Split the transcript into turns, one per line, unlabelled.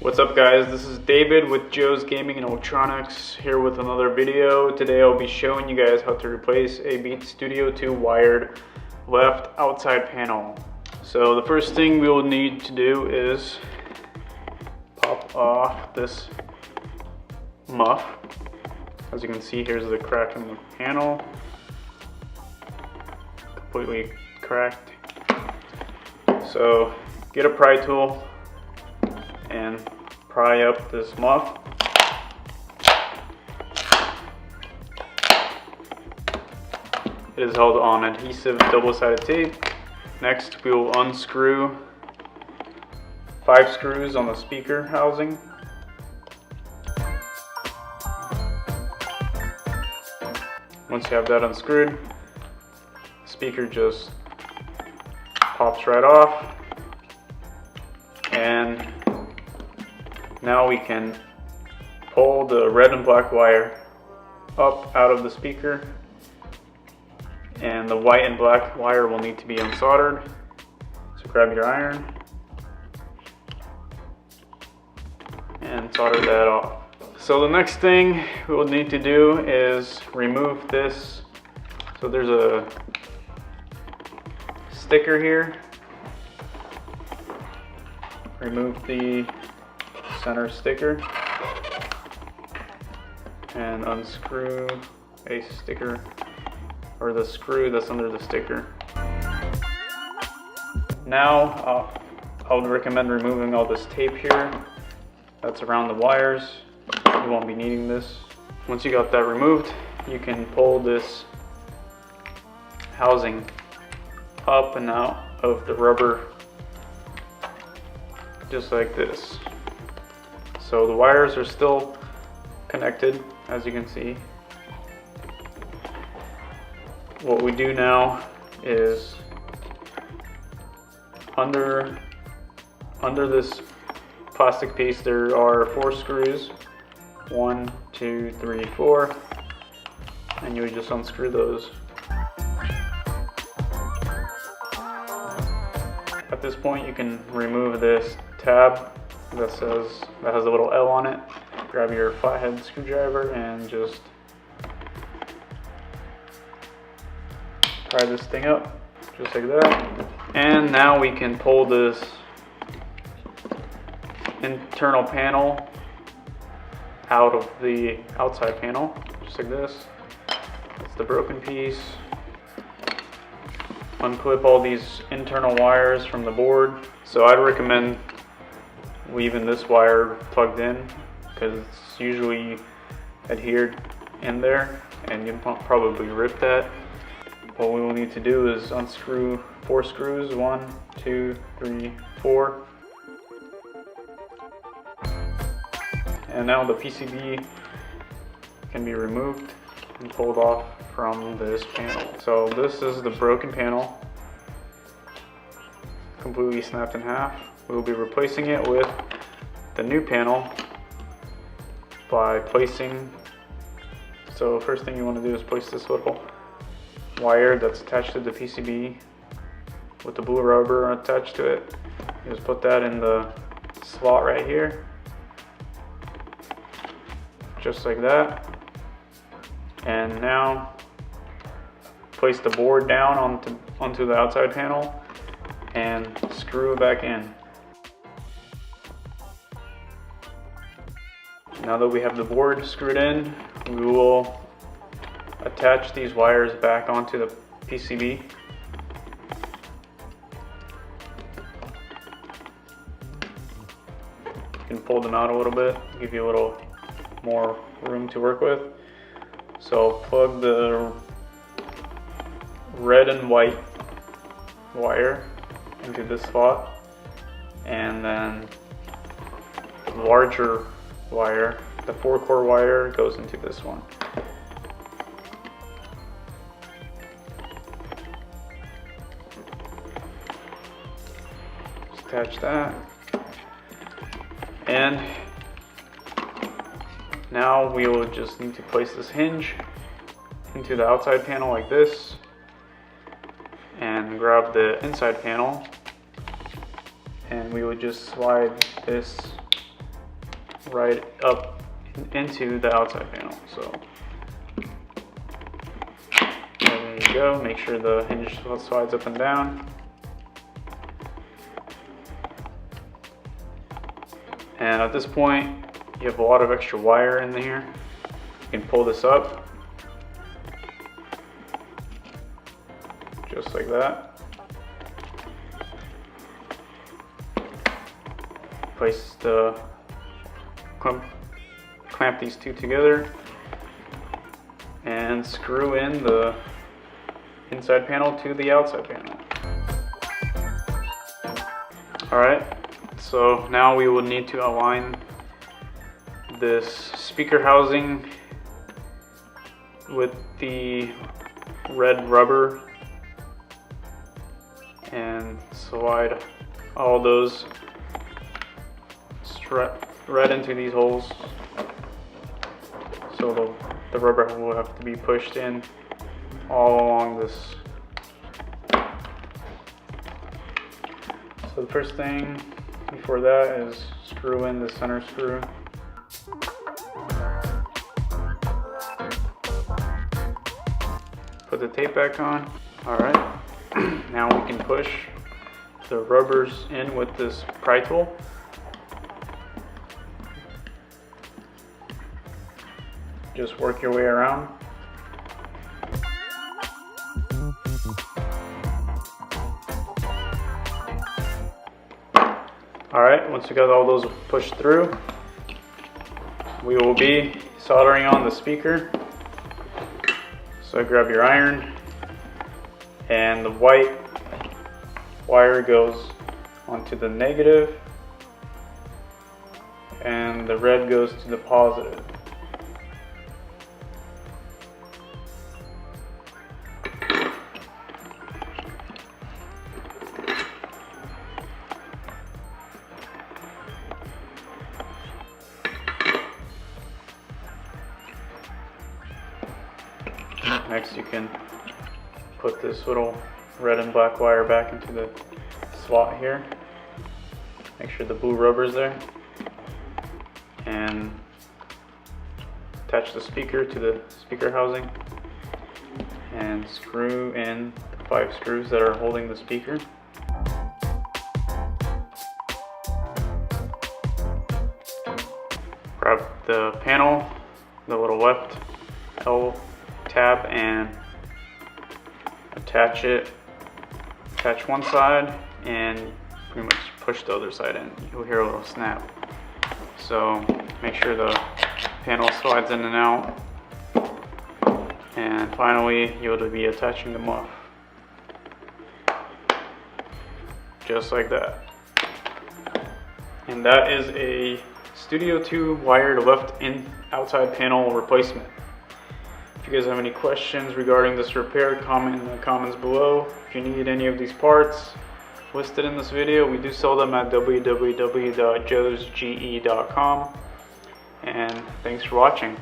What's up guys, this is David with Joe's Gaming and Electronics here with another video. Today I'll be showing you guys how to replace a Beat Studio 2 wired left outside panel. So the first thing we will need to do is pop off this muff. As you can see, here's the crack in the panel. Completely cracked. So get a pry tool and pry up this muff. It is held on adhesive double-sided tape. Next, we will unscrew 5 screws on the speaker housing. Once you have that unscrewed, the speaker just pops right off. And now we can pull the red and black wire up out of the speaker, and the white and black wire will need to be unsoldered. So grab your iron and solder that off. So the next thing we will need to do is remove this. So there's a sticker here. Remove the center sticker and unscrew a sticker, or the screw that's under the sticker. Now I would recommend removing all this tape here that's around the wires. You won't be needing this. Once you got that removed, you can pull this housing up and out of the rubber just like this. So the wires are still connected, as you can see. What we do now is under this plastic piece there are 4 screws. 1, 2, 3, 4, and you would just unscrew those. At this point you can remove this tab that has a little L on it. Grab your flathead screwdriver and just pry this thing up, just like that. And now we can pull this internal panel out of the outside panel, just like this. That's the broken piece. Unclip all these internal wires from the board. So I'd recommend leaving this wire plugged in because it's usually adhered in there and you'll probably rip that. What we will need to do is unscrew 4 screws. 1, 2, 3, 4. And now the PCB can be removed and pulled off from this panel. So this is the broken panel, completely snapped in half. We will be replacing it with the new panel by placing, so first thing you want to do is place this little wire that's attached to the PCB with the blue rubber attached to it. You just put that in the slot right here, just like that. And now place the board down onto the outside panel and screw it back in. Now that we have the board screwed in, we will attach these wires back onto the PCB. You can fold them out a little bit, give you a little more room to work with. So plug the red and white wire into this slot, and then the larger wire, the 4-core wire, goes into this one. Just attach that, and now we will just need to place this hinge into the outside panel like this, and grab the inside panel, and we would just slide this right up into the outside panel. So there you go. Make sure the hinge slides up and down. And at this point, you have a lot of extra wire in here. You can pull this up, just like that. Place the clamp these two together and screw in the inside panel to the outside panel. Alright, so now we will need to align this speaker housing with the red rubber and slide all those right into these holes. So the rubber will have to be pushed in all along this. So the first thing before that is screw in the center screw. Put the tape back on. Alright, now we can push the rubbers in with this pry tool. Just work your way around. Alright, once we got all those pushed through, we will be soldering on the speaker. So grab your iron, and the white wire goes onto the negative, and the red goes to the positive. Next, you can put this little red and black wire back into the slot here. Make sure the blue rubber is there. And attach the speaker to the speaker housing. And screw in the 5 screws that are holding the speaker. Grab the panel, the little left L tab, and attach one side and pretty much push the other side in. You'll hear a little snap. So make sure the panel slides in and out. And finally, you'll be attaching the muff. Just like that. And that is a Studio 2 wired left in outside panel replacement. If you guys have any questions regarding this repair, comment in the comments below. If you need any of these parts listed in this video, we do sell them at www.joesge.com. And thanks for watching.